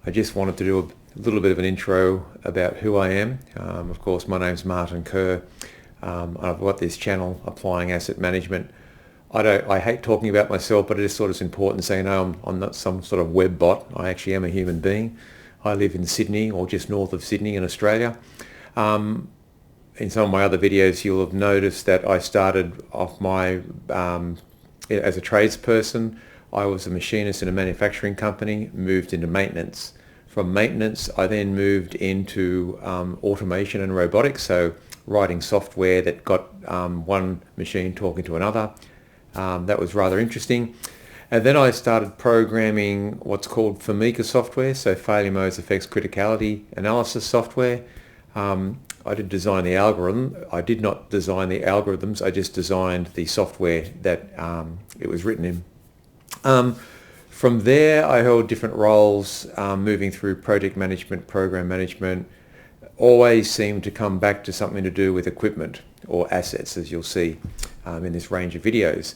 I just wanted to do a little bit of an intro about who I am. Of course, my name's Martin Kerr. I've got this channel, Applying Asset Management. I hate talking about myself, but it is sort of important to say, no, I'm not some sort of web bot. I actually am a human being. I live in Sydney, or just north of Sydney in Australia. In some of my other videos, you'll have noticed that I started off my as a tradesperson. I was a machinist in a manufacturing company, moved into maintenance. From maintenance, I then moved into automation and robotics, so writing software that got one machine talking to another. That was rather interesting. And then I started programming what's called FAMICA software, so failure modes, effects, criticality analysis software. I did design the algorithm. I did not design the algorithms. I just designed the software that it was written in. From there, I held different roles, moving through project management, program management. Always seemed to come back to something to do with equipment or assets, as you'll see in this range of videos.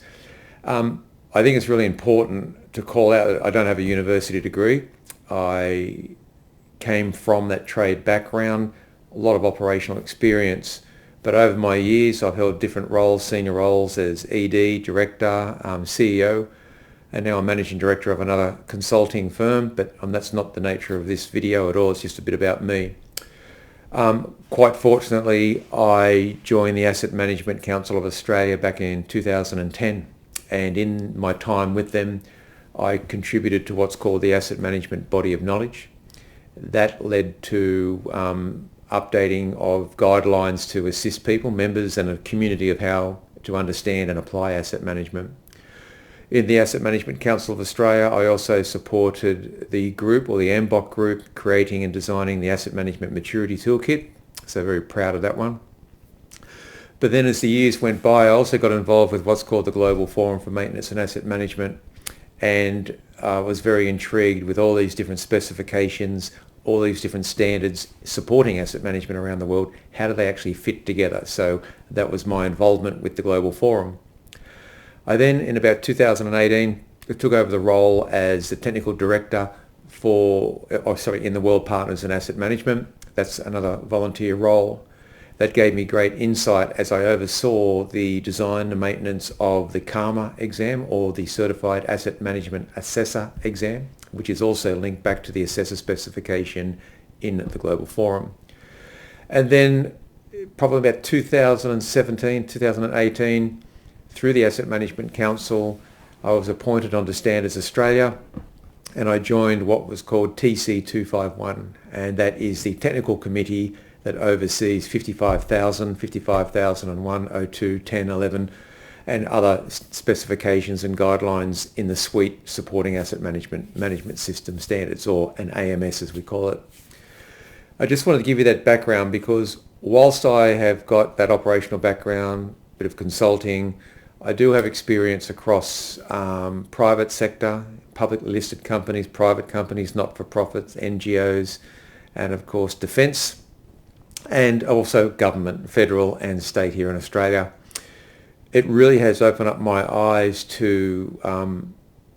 I think it's really important to call out that I don't have a university degree. I came from that trade background, a lot of operational experience, but over my years I've held different roles, senior roles as ED, director, CEO, and now I'm managing director of another consulting firm, but that's not the nature of this video at all. It's just a bit about me. Quite fortunately, I joined the Asset Management Council of Australia back in 2010, and in my time with them, I contributed to what's called the Asset Management Body of Knowledge. That led to updating of guidelines to assist people, members and a community of how to understand and apply asset management. In the Asset Management Council of Australia, I also supported the group, or the AMBOK group, creating and designing the Asset Management Maturity Toolkit, so very proud of that one. But then as the years went by, I also got involved with what's called the Global Forum for Maintenance and Asset Management, and was very intrigued with all these different specifications, all these different standards supporting asset management around the world. How do they actually fit together? So that was my involvement with the Global Forum. I then, in about 2018, took over the role as the technical director in the World Partners in Asset Management. That's another volunteer role. That gave me great insight as I oversaw the design and maintenance of the CAMA exam, or the Certified Asset Management Assessor exam, which is also linked back to the Assessor specification in the Global Forum. And then probably about 2017, 2018, through the Asset Management Council, I was appointed onto Standards Australia, and I joined what was called TC 251, and that is the technical committee that oversees 55,000, 55,001, 02, 10, 11, and other specifications and guidelines in the suite supporting asset management system standards, or an AMS as we call it. I just wanted to give you that background because whilst I have got that operational background, a bit of consulting, I do have experience across private sector, publicly listed companies, private companies, not-for-profits, NGOs, and of course defence, and also government, federal and state here in Australia. It really has opened up my eyes to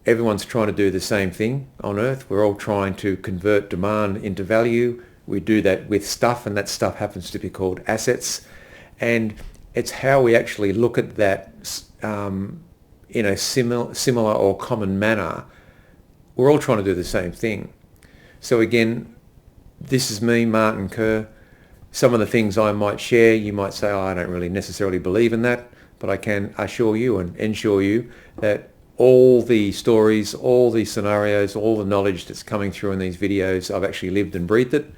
everyone's trying to do the same thing on earth. We're all trying to convert demand into value. We do that with stuff, and that stuff happens to be called assets. And it's how we actually look at that in a similar or common manner. We're all trying to do the same thing. So again, this is me, Martin Kerr. Some of the things I might share, you might say, oh, I don't really necessarily believe in that, but I can assure you and ensure you that all the stories, all the scenarios, all the knowledge that's coming through in these videos, I've actually lived and breathed it.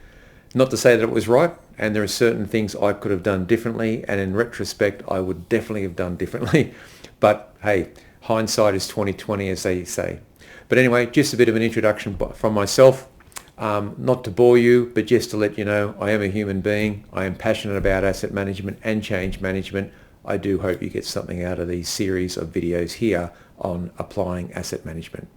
Not to say that it was right, and there are certain things I could have done differently, and in retrospect, I would definitely have done differently. But hey, hindsight is 20/20, as they say. But anyway, just a bit of an introduction from myself. Not to bore you, but just to let you know, I am a human being. I am passionate about asset management and change management. I do hope you get something out of these series of videos here on applying asset management.